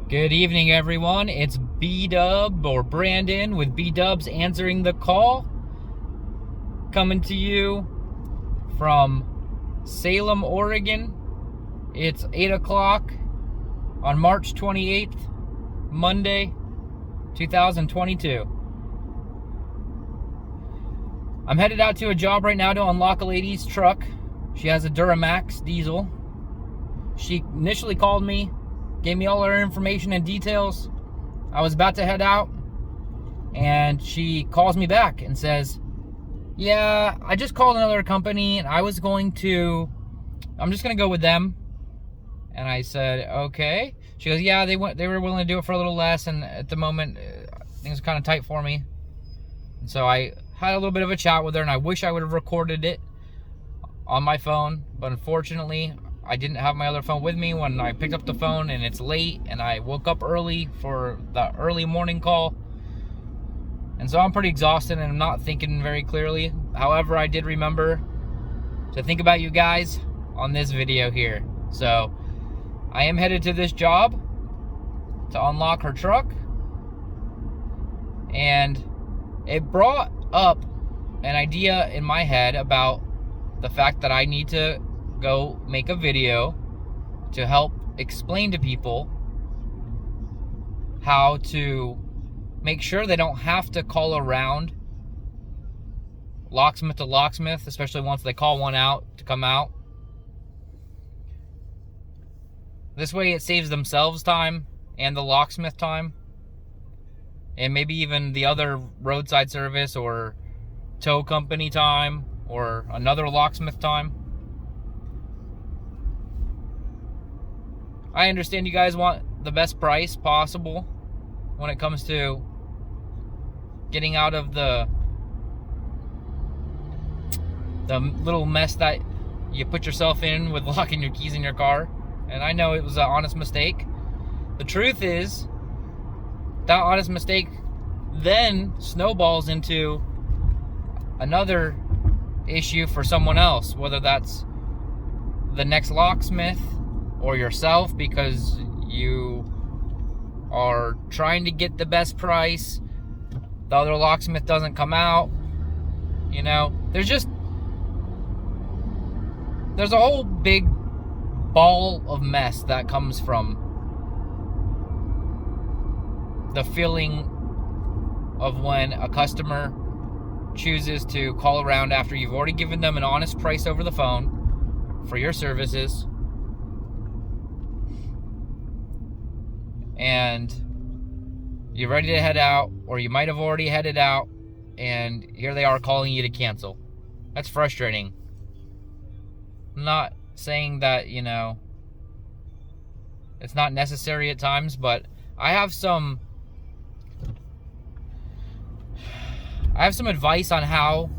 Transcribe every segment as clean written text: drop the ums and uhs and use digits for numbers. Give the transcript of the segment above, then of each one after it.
Good evening, everyone. It's B-Dub or Brandon with B-Dubs answering the call. Coming to you from Salem, Oregon. It's 8 o'clock on March 28th, Monday, 2022. I'm headed out to a job right now to unlock a lady's truck. She has a Duramax diesel. She initially called me, gave me all her information and details. I was about to head out, and she calls me back and says, yeah, I just called another company, and I'm just going to go with them. And I said, okay. She goes, yeah, they were willing to do it for a little less, and at the moment, things are kind of tight for me. And so I had a little bit of a chat with her, and I wish I would have recorded it on my phone, but unfortunately, I didn't have my other phone with me when I picked up the phone, and it's late, and I woke up early for the early morning call. And so I'm pretty exhausted, and I'm not thinking very clearly. However, I did remember to think about you guys on this video here. So I am headed to this job to unlock her truck, and it brought up an idea in my head about the fact that I need to go make a video to help explain to people how to make sure they don't have to call around locksmith to locksmith, especially once they call one out to come out. This way it saves themselves time and the locksmith time, and maybe even the other roadside service or tow company time or another locksmith time. I understand you guys want the best price possible when it comes to getting out of the little mess that you put yourself in with locking your keys in your car. And I know it was an honest mistake. The truth is, that honest mistake then snowballs into another issue for someone else, whether that's the next locksmith or yourself, because you are trying to get the best price. The other locksmith doesn't come out. You know, there's a whole big ball of mess that comes from the feeling of when a customer chooses to call around after you've already given them an honest price over the phone for your services, and you're ready to head out, or you might have already headed out, and here they are calling you to cancel. That's frustrating. I'm not saying that, you know, it's not necessary at times, but I have some advice on how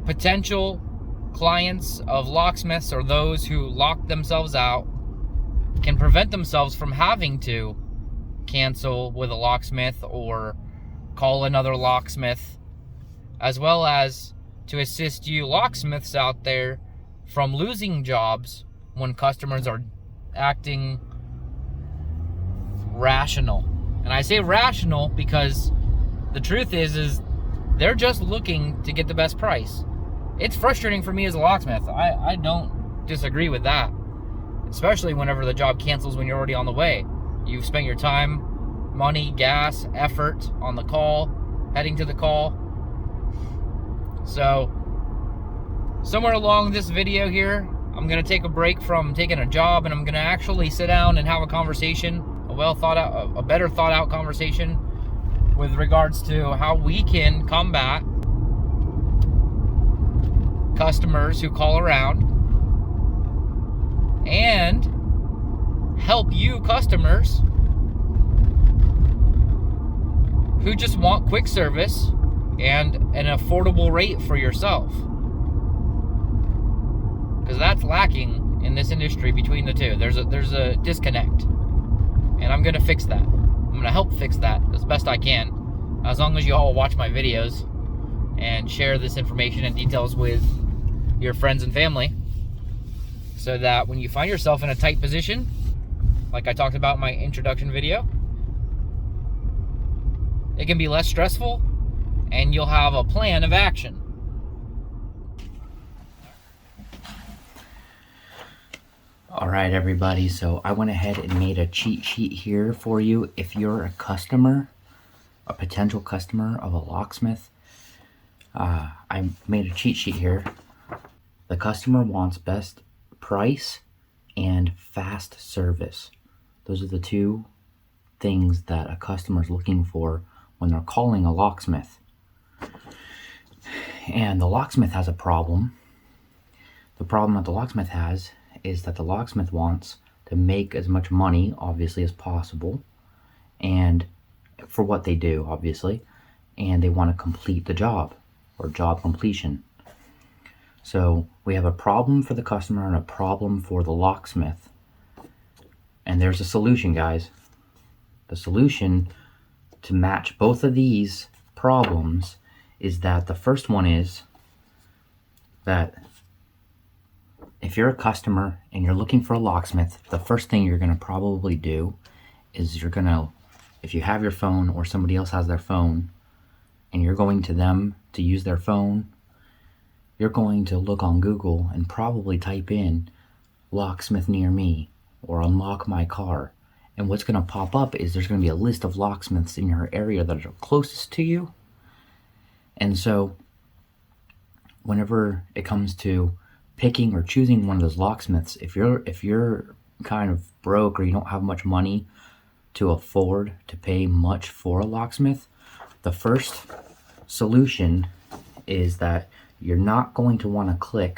potential clients of locksmiths, or those who lock themselves out, can prevent themselves from having to cancel with a locksmith or call another locksmith, as well as to assist you locksmiths out there from losing jobs when customers are acting rational. And I say rational because the truth is they're just looking to get the best price. It's frustrating for me as a locksmith. I don't disagree with that. Especially whenever the job cancels when you're already on the way. You've spent your time, money, gas, effort on the call, heading to the call. So, somewhere along this video here, I'm going to take a break from taking a job, and I'm going to actually sit down and have a conversation, a better thought out conversation with regards to how we can combat customers who call around and help you customers who just want quick service and an affordable rate for yourself, because that's lacking in this industry between the two. There's a disconnect, and I'm gonna fix that. I'm gonna help fix that as best I can, as long as you all watch my videos and share this information and details with your friends and family. so that when you find yourself in a tight position, like I talked about in my introduction video, it can be less stressful and you'll have a plan of action. All right, everybody, so I went ahead and made a cheat sheet here for you. If you're a customer, a potential customer of a locksmith, I made a cheat sheet here. The customer wants best price and fast service. Those are the two things that a customer is looking for when they're calling a locksmith. And the locksmith has a problem. The problem that the locksmith has is that the locksmith wants to make as much money, obviously, as possible, and for what they do, obviously, and they want to complete the job, or job completion. So we have a problem for the customer and a problem for the locksmith. And there's a solution, guys. The solution to match both of these problems is that the first one is that if you're a customer and you're looking for a locksmith, the first thing you're going to probably do is you're going to, if you have your phone or somebody else has their phone and you're going to them to use their phone, you're going to look on Google and probably type in locksmith near me or unlock my car. And what's going to pop up is there's going to be a list of locksmiths in your area that are closest to you. And so whenever it comes to picking or choosing one of those locksmiths, if you're kind of broke or you don't have much money to afford to pay much for a locksmith, the first solution is that you're not going to want to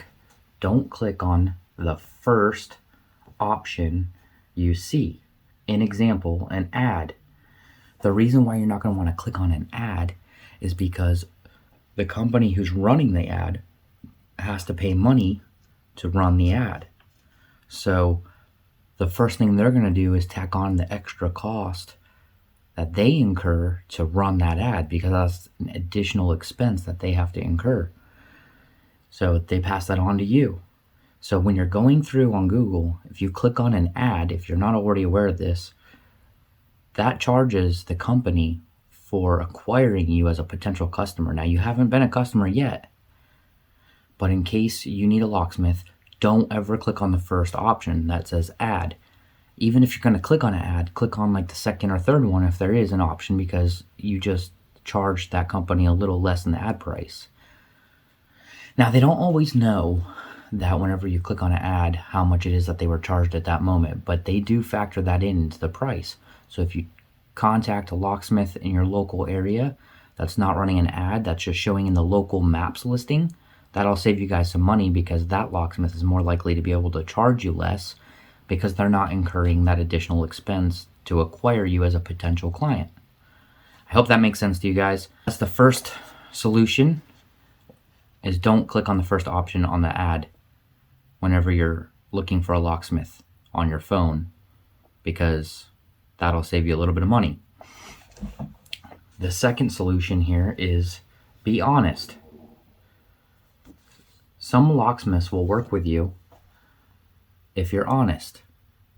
don't click on the first option you see. An example, an ad. The reason why you're not going to want to click on an ad is because the company who's running the ad has to pay money to run the ad. So the first thing they're going to do is tack on the extra cost that they incur to run that ad, because that's an additional expense that they have to incur. So they pass that on to you. So when you're going through on Google, if you click on an ad, if you're not already aware of this, that charges the company for acquiring you as a potential customer. Now, you haven't been a customer yet, but in case you need a locksmith, don't ever click on the first option that says ad. Even if you're going to click on an ad, click on like the second or third one if there is an option, because you just charged that company a little less than the ad price. Now, they don't always know that whenever you click on an ad, how much it is that they were charged at that moment, but they do factor that into the price. So if you contact a locksmith in your local area that's not running an ad, that's just showing in the local maps listing, that'll save you guys some money, because that locksmith is more likely to be able to charge you less because they're not incurring that additional expense to acquire you as a potential client. I hope that makes sense to you guys. That's the first solution, is don't click on the first option on the ad whenever you're looking for a locksmith on your phone, because that'll save you a little bit of money. The second solution here is be honest. Some locksmiths will work with you if you're honest.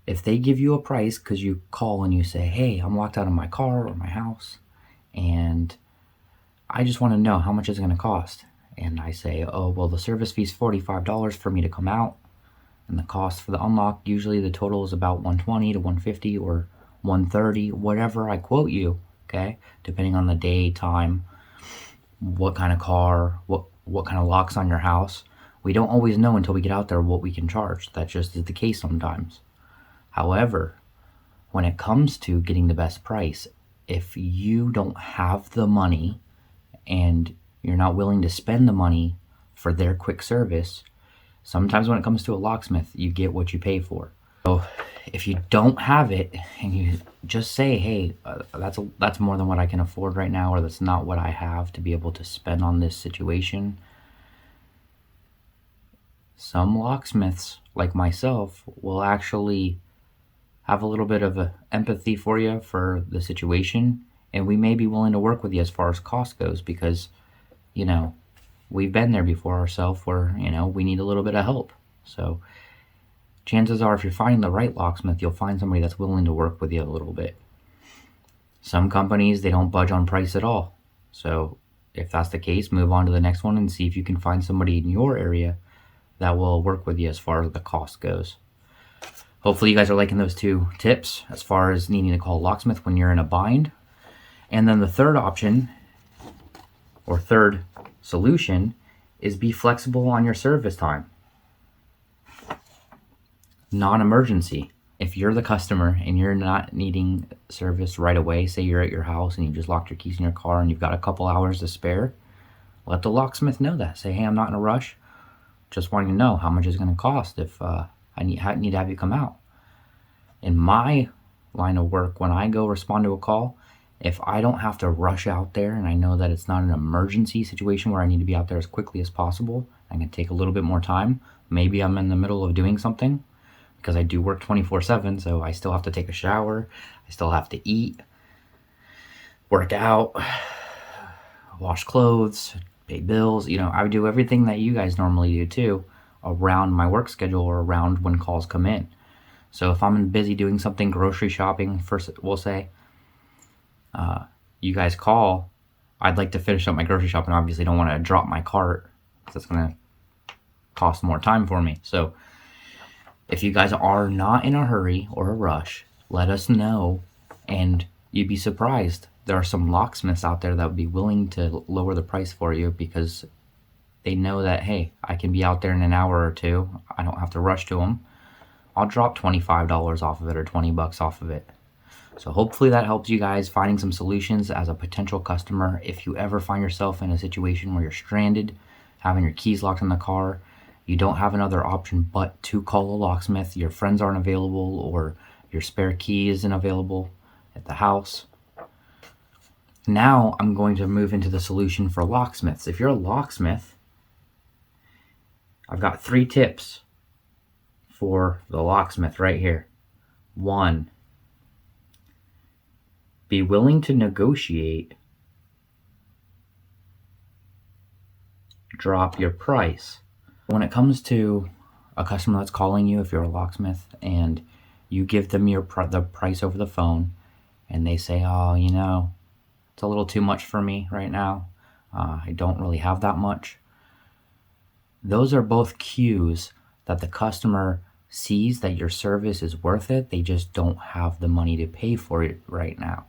If they give you a price because you call and you say, hey, I'm locked out of my car or my house, and I just want to know how much it's going to cost. And I say, oh, well, the service fee is $45 for me to come out, and the cost for the unlock, usually the total is about $120 to $150 or $130, whatever I quote you, okay? Depending on the day, time, what kind of car, what kind of locks on your house. We don't always know until we get out there what we can charge. That just is the case sometimes. However, when it comes to getting the best price, if you don't have the money and you're not willing to spend the money for their quick service, sometimes when it comes to a locksmith, you get what you pay for. So if you don't have it and you just say, hey, that's more than what I can afford right now, or that's not what I have to be able to spend on this situation. Some locksmiths, like myself, will actually have a little bit of empathy for you for the situation, and we may be willing to work with you as far as cost goes, because, you know, we've been there before ourselves where, you know, we need a little bit of help. So chances are if you're finding the right locksmith, you'll find somebody that's willing to work with you a little bit. Some companies, they don't budge on price at all. So if that's the case, move on to the next one and see if you can find somebody in your area that will work with you as far as the cost goes. Hopefully you guys are liking those 2 tips as far as needing to call a locksmith when you're in a bind. And then the third option, or third solution, is be flexible on your service time. Non-emergency. If you're the customer and you're not needing service right away, say you're at your house and you just locked your keys in your car and you've got a couple hours to spare, let the locksmith know that. Say, hey, I'm not in a rush. Just wanting to know how much it's going to cost if I need to have you come out. In my line of work, when I go respond to a call, if I don't have to rush out there and I know that it's not an emergency situation where I need to be out there as quickly as possible, I can take a little bit more time. Maybe I'm in the middle of doing something, because I do work 24/7, so I still have to take a shower, I still have to eat, work out, wash clothes, pay bills. I do everything that you guys normally do too around my work schedule or around when calls come in. So if I'm busy doing something, grocery shopping, first we'll say, you guys call, I'd like to finish up my grocery shopping. Obviously don't want to drop my cart, because that's going to cost more time for me. So if you guys are not in a hurry or a rush, let us know, and you'd be surprised. There are some locksmiths out there that would be willing to lower the price for you because they know that, hey, I can be out there in an hour or 2. I don't have to rush to them. I'll drop $25 off of it or $20 off of it. So hopefully that helps you guys finding some solutions as a potential customer. If you ever find yourself in a situation where you're stranded, having your keys locked in the car, you don't have another option but to call a locksmith, your friends aren't available or your spare key isn't available at the house. Now I'm going to move into the solution for locksmiths. If you're a locksmith, I've got 3 tips for the locksmith right here. 1, be willing to negotiate. Drop your price. When it comes to a customer that's calling you, if you're a locksmith, and you give them the price over the phone, and they say, oh, it's a little too much for me right now. I don't really have that much. Those are both cues that the customer sees that your service is worth it. They just don't have the money to pay for it right now.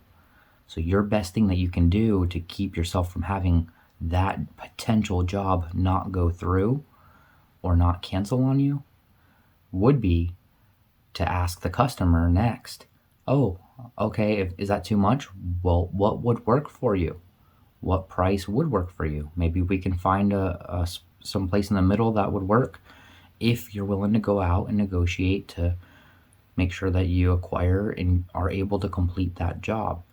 So your best thing that you can do to keep yourself from having that potential job not go through or not cancel on you would be to ask the customer next, oh, okay, is that too much? Well, what would work for you? What price would work for you? Maybe we can find some place in the middle that would work if you're willing to go out and negotiate to make sure that you acquire and are able to complete that job.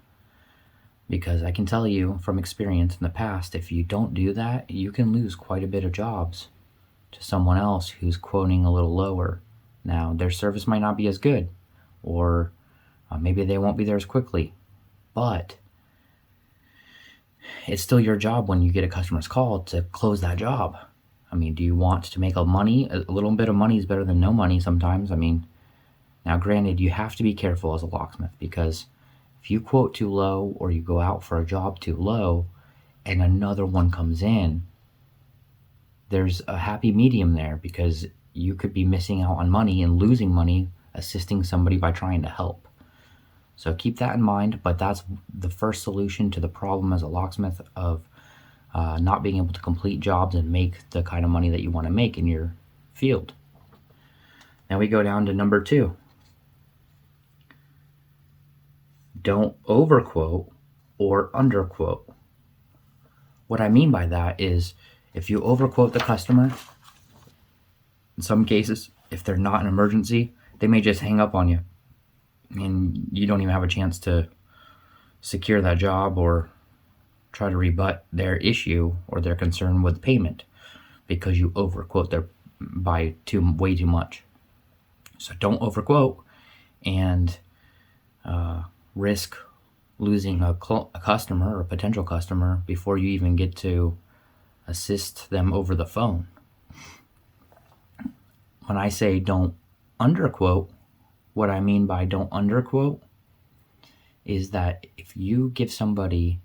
Because I can tell you from experience in the past, if you don't do that, you can lose quite a bit of jobs to someone else who's quoting a little lower. Now, their service might not be as good, or maybe they won't be there as quickly, but it's still your job when you get a customer's call to close that job. I mean, do you want to make money? A little bit of money is better than no money sometimes. I mean, now granted, you have to be careful as a locksmith, because if you quote too low or you go out for a job too low and another one comes in, there's a happy medium there, because you could be missing out on money and losing money assisting somebody by trying to help. So keep that in mind, but that's the first solution to the problem as a locksmith of not being able to complete jobs and make the kind of money that you want to make in your field. Now we go down to number 2. Don't overquote or underquote. What I mean by that is, if you overquote the customer, in some cases, if they're not an emergency, they may just hang up on you, and you don't even have a chance to secure that job or try to rebut their issue or their concern with payment, because you overquote by way too much. So don't overquote and risk losing a customer or a potential customer before you even get to assist them over the phone. When I say don't underquote, what I mean by don't underquote is that if you give somebody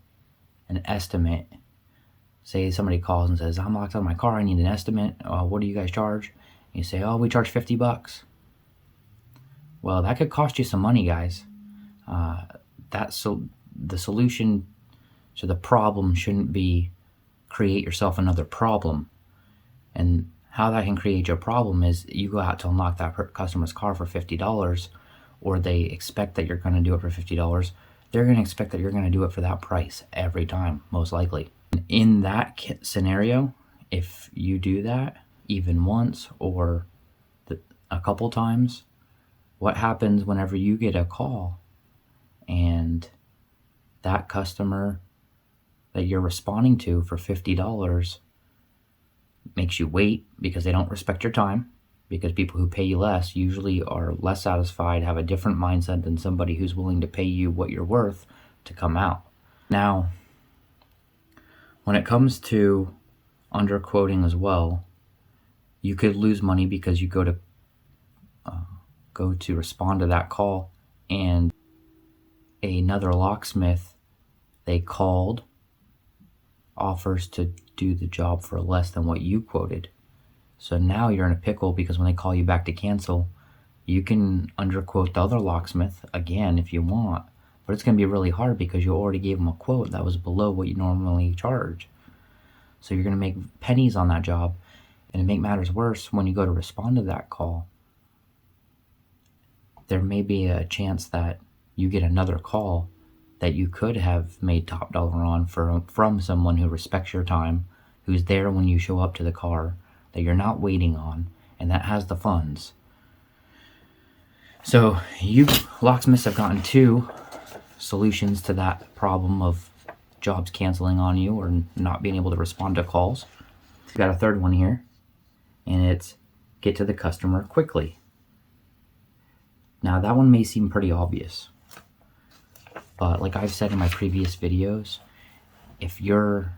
an estimate, say somebody calls and says, I'm locked out of my car, I need an estimate, what do you guys charge? And you say, oh, we charge $50. Well, that could cost you some money, guys. The solution to the problem shouldn't be create yourself another problem. And how that can create your problem is you go out to unlock that customer's car for $50, or they expect that you're going to do it for $50. They're going to expect that you're going to do it for that price every time, most likely. In that scenario, if you do that even once or a couple times, what happens whenever you get a call and that customer that you're responding to for $50 makes you wait because they don't respect your time, because people who pay you less usually are less satisfied, have a different mindset than somebody who's willing to pay you what you're worth to come out. Now, when it comes to underquoting as well, you could lose money because you go to respond to that call and another locksmith they called offers to do the job for less than what you quoted. So now you're in a pickle, because when they call you back to cancel, you can underquote the other locksmith again if you want, but it's going to be really hard because you already gave them a quote that was below what you normally charge. So you're going to make pennies on that job, and to make matters worse, when you go to respond to that call, there may be a chance that you get another call that you could have made top dollar on from someone who respects your time, who's there when you show up to the car, that you're not waiting on, and that has the funds. So you locksmiths have gotten 2 solutions to that problem of jobs canceling on you or not being able to respond to calls. We've got a third one here, and it's get to the customer quickly. Now that one may seem pretty obvious, but like I've said in my previous videos, if you're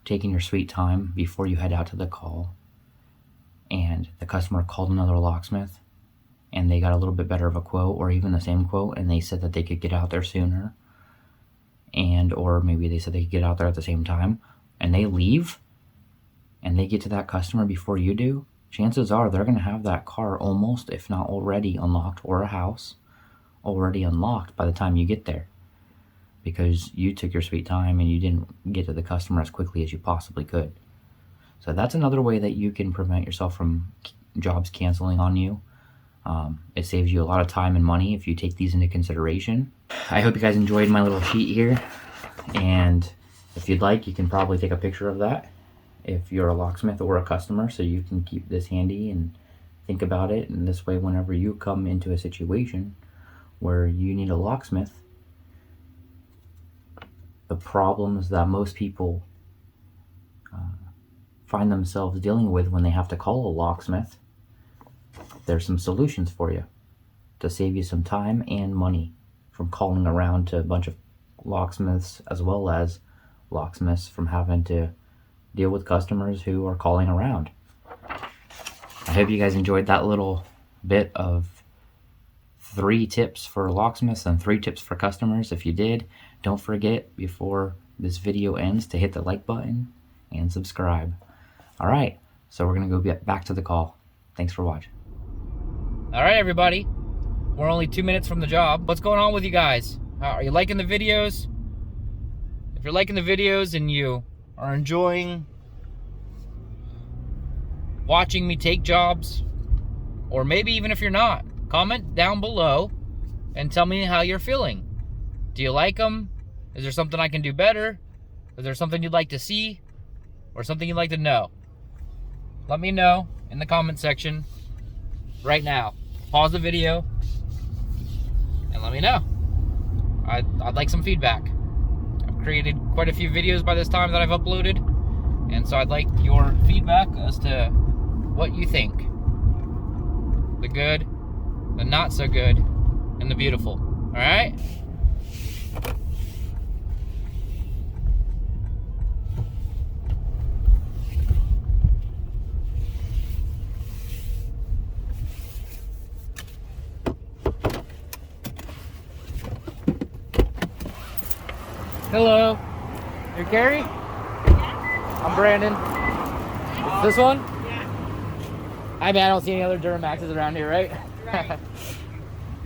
taking your sweet time before you head out to the call and the customer called another locksmith and they got a little bit better of a quote or even the same quote, and they said that they could get out there sooner, and or maybe they said they could get out there at the same time, and they leave and they get to that customer before you do, chances are they're going to have that car almost, if not already unlocked, or a house already unlocked by the time you get there, because you took your sweet time and you didn't get to the customer as quickly as you possibly could. So that's another way that you can prevent yourself from jobs canceling on you. It saves you a lot of time and money if you take these into consideration. I hope you guys enjoyed my little sheet here, and if you'd like, you can probably take a picture of that if you're a locksmith or a customer, so you can keep this handy and think about it. And this way, whenever you come into a situation where you need a locksmith, the problems that most people find themselves dealing with when they have to call a locksmith, there's some solutions for you to save you some time and money from calling around to a bunch of locksmiths, as well as locksmiths from having to deal with customers who are calling around. I hope you guys enjoyed that little bit of 3 tips for locksmiths and 3 tips for customers. If you did, don't forget before this video ends to hit the like button and subscribe. All right, so we're going to go back to the call. Thanks for watching. All right, everybody. We're only 2 minutes from the job. What's going on with you guys? Are you liking the videos? If you're liking the videos and you are enjoying watching me take jobs, or maybe even if you're not, comment down below and tell me how you're feeling. Do you like them? Is there something I can do better? Is there something you'd like to see, or something you'd like to know? Let me know in the comment section right now. Pause the video and let me know. I'd like some feedback. I've created quite a few videos by this time that I've uploaded, and so I'd like your feedback as to what you think. The good, the not so good, and the beautiful. All right? Hello. You're Carrie? I'm Brandon. It's this one? Yeah. I mean, I don't see any other Duramaxes around here, right? Right.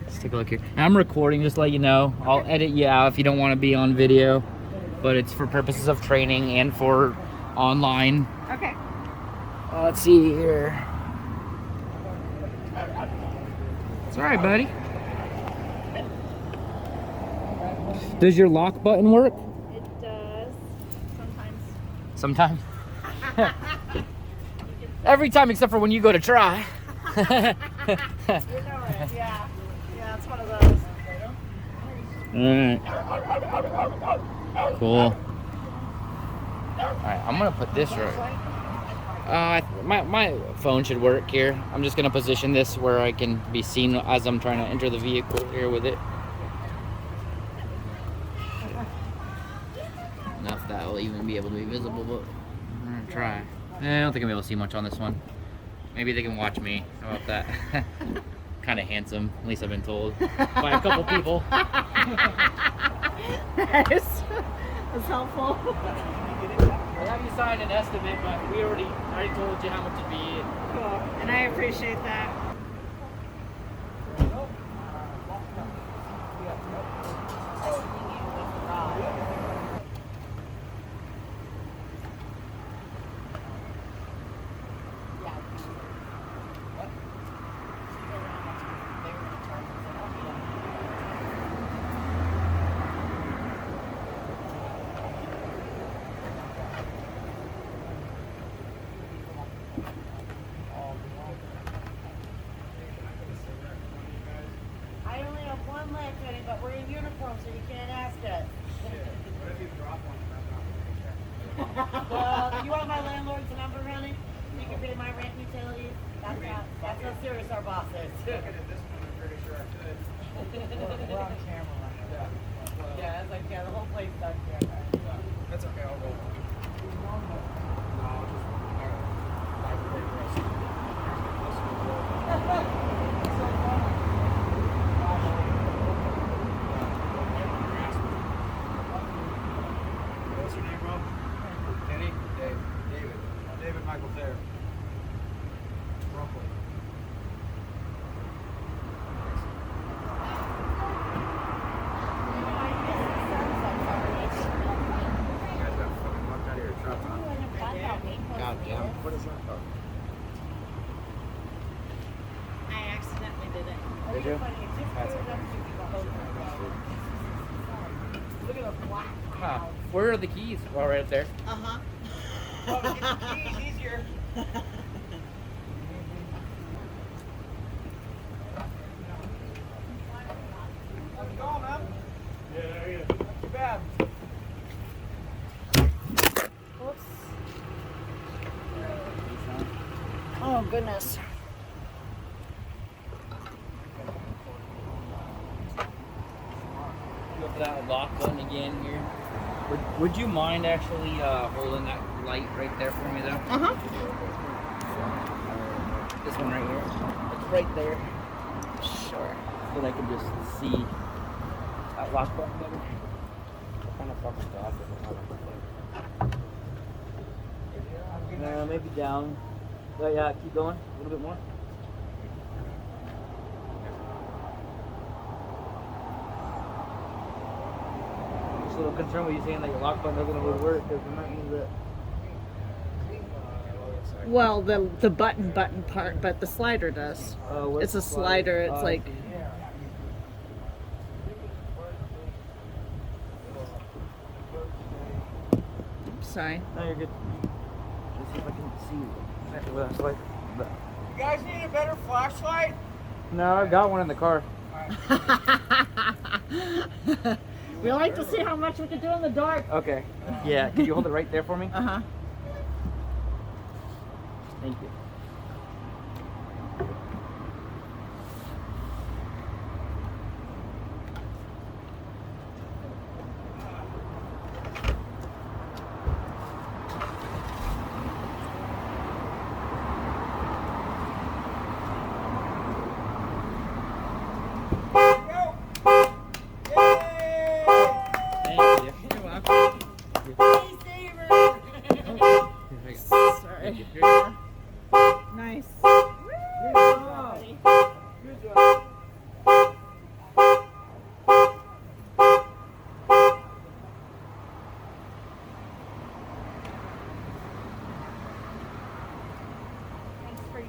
Let's take a look here. I'm recording, just to let you know. I'll edit you out if you don't want to be on video, but it's for purposes of training and for online. Okay. Let's see here. It's all right, buddy. Does your lock button work? It does. Sometimes. Sometimes. Every time except for when you go to try. You know it. Yeah. Yeah, it's one of those. Alright. Cool. Alright, I'm gonna put this right. My phone should work here. I'm just gonna position this where I can be seen as I'm trying to enter the vehicle here with it. Enough that will even be able to be visible, but I'm gonna try. I don't think I'll be able to see much on this one. Maybe they can watch me. How about that? Kind of handsome, at least I've been told by a couple people. That's helpful. I have you sign an estimate, but I already told you how much it'd be. Cool. And I appreciate that. I only have one leg, Tony, but we're in uniform, so you can't ask us. Well, you want my landlord's number, honey? You can pay my rent and utilities. That's how serious our boss is. Looking at this one, I'm pretty sure I could. We're on camera right now. Yeah, it's like, yeah, the whole place is on camera. That's okay, I'll go. No, I'll just. What's your name, bro? Kenny? Dave. David. David Michael Thayer. Roughly. You guys got fucking lucked out of your truck, huh? God damn. What is that? Oh. I accidentally did it. Did you? That's Look at the black Huh. cloud. Where are the keys? Oh, right up there. Uh-huh. Oh, get the keys easier. How's it going, man? Yeah, there you go. Not too bad. Whoops. Oh, goodness. Go for that lock button again here. Would you mind actually holding that light right there for me, though? Uh-huh. This one right here. It's right there. Sure. So that I can just see that lock button better. Kind of fucking off. No, maybe down. Oh, yeah, keep going. A little bit more. Just a little concerned with you saying that your lock button doesn't really work because it might mean that. Well, the button part, but the slider does. What's It's a the slider. It's like. Sorry. No, you're good. Let's see if I can see exactly where that's like. You guys need a better flashlight? No, I've got one in the car. We like to see how much we can do in the dark. Okay. Yeah, can you hold it right there for me? Uh-huh. Thank you.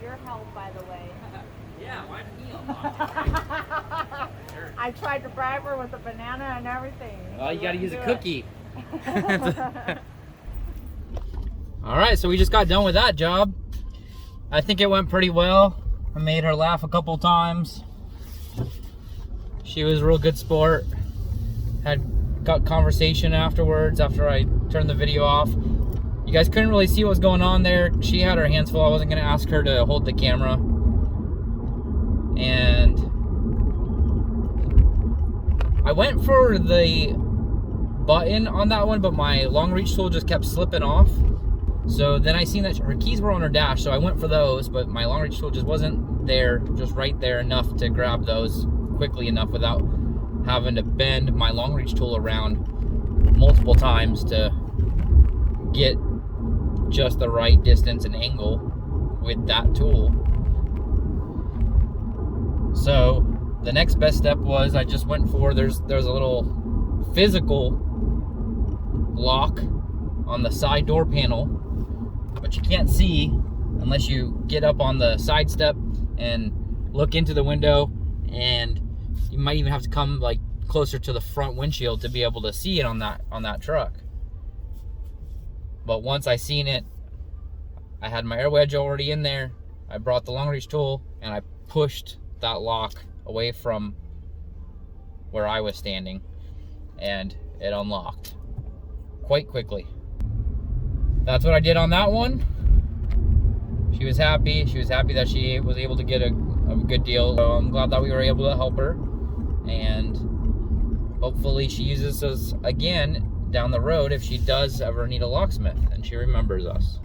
your help, by the way. Yeah, why didn't you unlock it? Sure. I tried to bribe her with a banana and everything. Well, you She gotta use wouldn't a do it. cookie. All right, so we just got done with that job. I think it went pretty well. I made her laugh a couple times. She was a real good sport. Got conversation afterwards after I turned the video off. You guys couldn't really see what was going on there. She had her hands full. I wasn't gonna ask her to hold the camera. And I went for the button on that one, but my long reach tool just kept slipping off. So then I seen that her keys were on her dash, so I went for those, but my long reach tool just wasn't there, just right there enough to grab those quickly enough without having to bend my long reach tool around multiple times to get just the right distance and angle with that tool. So the next best step was I just went for, there's a little physical lock on the side door panel, but you can't see unless you get up on the side step and look into the window, and you might even have to come like closer to the front windshield to be able to see it on that truck. But once I seen it, I had my air wedge already in there. I brought the long reach tool and I pushed that lock away from where I was standing, and it unlocked quite quickly. That's what I did on that one. She was happy. She was happy that she was able to get a good deal. So I'm glad that we were able to help her, and hopefully she uses us again down the road if she does ever need a locksmith and she remembers us.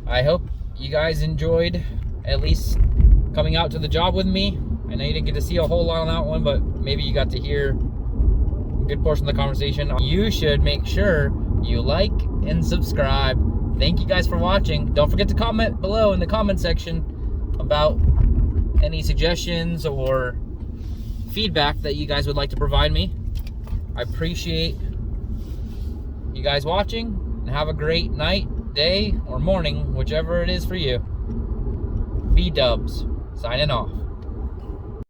I hope you guys enjoyed at least coming out to the job with me. I know you didn't get to see a whole lot on that one, but maybe you got to hear a good portion of the conversation. You should make sure you like and subscribe. Thank you guys for watching. Don't forget to comment below in the comment section about any suggestions or feedback that you guys would like to provide me. I appreciate you guys watching, and have a great night, day, or morning, whichever it is for you. B-dubs, signing off.